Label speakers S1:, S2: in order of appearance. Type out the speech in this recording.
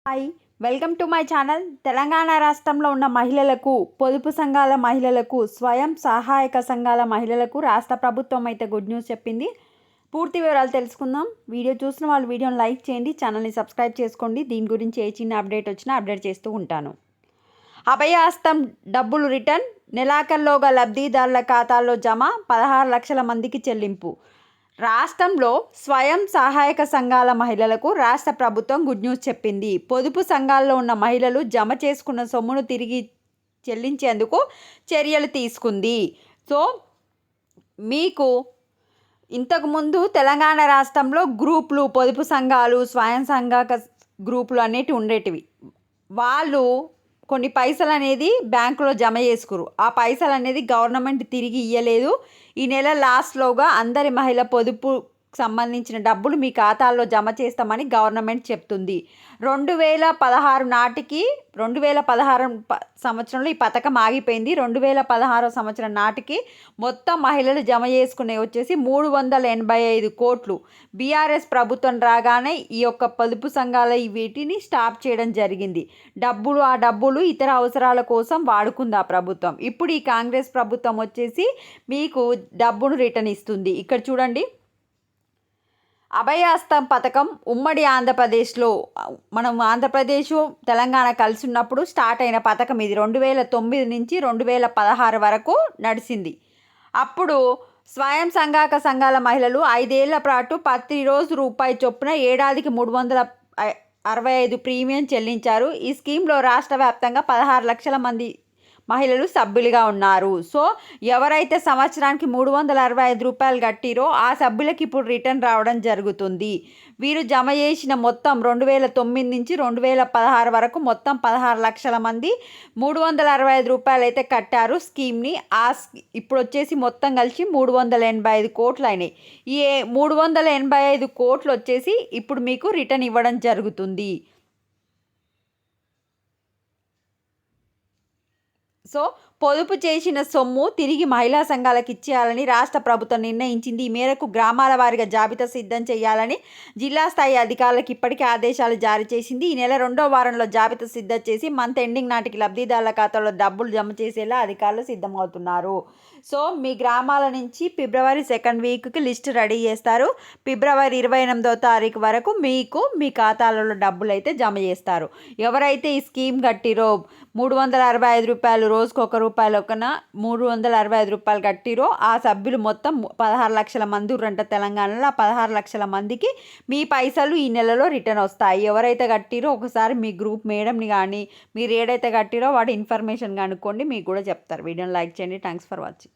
S1: Hi, welcome to my channel. Telangana రాష్ట్రంలో ఉన్న మహిళలకు, పొదుపు సంఘాల మహిళలకు, స్వయం సహాయక సంఘాల మహిళలకు రాష్ట్ర ప్రభుత్వం అయితే గుడ్ న్యూస్ చెప్పింది. పూర్తి వివరాలు తెలుసుకుందాం. వీడియో చూసిన వాళ్ళు వీడియోని లైక్ చేయండి, ఛానల్ని సబ్స్క్రైబ్ చేసుకోండి. దీని గురించి ఏ చిన్న అప్డేట్ వచ్చినా అప్డేట్ చేస్తూ ఉంటాను. అభయహస్తం డబ్బులు రిటర్న్, నెలాఖరులోగా లబ్ధిదారుల ఖాతాల్లో జమ, 16 లక్షల మందికి చెల్లింపు. రాష్ట్రంలో స్వయం సహాయక సంఘాల మహిళలకు రాష్ట్ర ప్రభుత్వం గుడ్ న్యూస్ చెప్పింది. పొదుపు సంఘాల్లో ఉన్న మహిళలు జమ చేసుకున్న సొమ్మును తిరిగి చెల్లించేందుకు చర్యలు తీసుకుంది. సో మీకు ఇంతకుముందు తెలంగాణ రాష్ట్రంలో గ్రూపులు, పొదుపు సంఘాలు, స్వయం సహాయక గ్రూపులు అనేటివి ఉండేటివి. వాళ్ళు కొన్ని పైసలు అనేది బ్యాంకులో జమ చేసుకురు. ఆ పైసలు అనేది గవర్నమెంట్ తిరిగి ఇవ్వలేదు. ఈ నెల లాస్ట్లోగా అందరి మహిళ పొదుపు సంబంధించిన డబ్బులు మీ ఖాతాల్లో జమ చేస్తామని గవర్నమెంట్ చెప్తుంది. 2016 నాటికి 2016 సంవత్సరంలో ఈ పథకం ఆగిపోయింది. 2016 సంవత్సరం నాటికి మొత్తం మహిళలు జమ చేసుకునే వచ్చేసి 385 కోట్లు. బీఆర్ఎస్ ప్రభుత్వం రాగానే ఈ యొక్క పొదుపు సంఘాల వీటిని స్టాప్ చేయడం జరిగింది. ఆ డబ్బులు ఇతర అవసరాల కోసం వాడుకుంది ఆ ప్రభుత్వం. ఇప్పుడు ఈ కాంగ్రెస్ ప్రభుత్వం వచ్చేసి మీకు డబ్బును రిటర్న్ ఇస్తుంది. ఇక్కడ చూడండి, అభయహస్తం పథకం ఉమ్మడి ఆంధ్రప్రదేశ్లో, మనం ఆంధ్రప్రదేశ్ తెలంగాణ కలిసి ఉన్నప్పుడు స్టార్ట్ అయిన పథకం ఇది. 2009 నుంచి 2016 వరకు నడిచింది. అప్పుడు స్వయం సహాయక సంఘాల మహిళలు 5 ఏళ్ల పాటు ప్రతిరోజు రూపాయి చొప్పున ఏడాదికి 365 ప్రీమియం చెల్లించారు. ఈ స్కీమ్లో రాష్ట్ర వ్యాప్తంగా 16 లక్షల మంది మహిళలు సభ్యులుగా ఉన్నారు. సో ఎవరైతే సంవత్సరానికి 365 రూపాయలు కట్టిరో ఆ సభ్యులకి ఇప్పుడు రిటర్న్ రావడం జరుగుతుంది. వీరు జమ చేసిన మొత్తం 2009 నుంచి 2016 వరకు మొత్తం 16 లక్షల మంది 365 రూపాయలు అయితే కట్టారు స్కీమ్ని. ఇప్పుడు వచ్చేసి మొత్తం కలిసి 385 కోట్లు అయినాయి. ఈ 385 కోట్లు వచ్చేసి ఇప్పుడు మీకు రిటర్న్ ఇవ్వడం జరుగుతుంది. సో పొదుపు చేసిన సొమ్ము తిరిగి మహిళా సంఘాలకు ఇచ్చేయాలని రాష్ట్ర ప్రభుత్వం నిర్ణయించింది. ఈ మేరకు గ్రామాల వారీగా జాబితా సిద్ధం చేయాలని జిల్లా స్థాయి అధికారులకు ఇప్పటికే ఆదేశాలు జారీ చేసింది. ఈ నెల 2వ వారంలో జాబితా సిద్ధం చేసి మంత్ ఎండింగ్ నాటికి లబ్ధిదారుల ఖాతాలో డబ్బులు జమ చేసేలా అధికారులు సిద్ధమవుతున్నారు. సో మీ గ్రామాల నుంచి ఫిబ్రవరి 2nd వీక్కి లిస్ట్ రెడీ చేస్తారు. ఫిబ్రవరి 28వ తారీఖు వరకు మీకు మీ ఖాతాలలో డబ్బులు అయితే జమ చేస్తారు. ఎవరైతే ఈ స్కీమ్ కట్టిరో 365 రూపాయలు రోజుకు ₹1 ఒకన 365 రూపాయలు కట్టిరో ఆ సభ్యులు మొత్తం 16 లక్షల మంది ఉర్రంట తెలంగాణలో. 16 లక్షల మందికి మీ పైసలు ఈ నెలలో రిటర్న్ వస్తాయి. ఎవరైతే కట్టిరో ఒకసారి మీ గ్రూప్ మేడంని కానీ మీరు ఏడైతే కట్టిరో వాటి ఇన్ఫర్మేషన్ కనుక్కోండి, మీకు కూడా చెప్తారు. వీడియోని లైక్ చేయండి. Thanks for watching.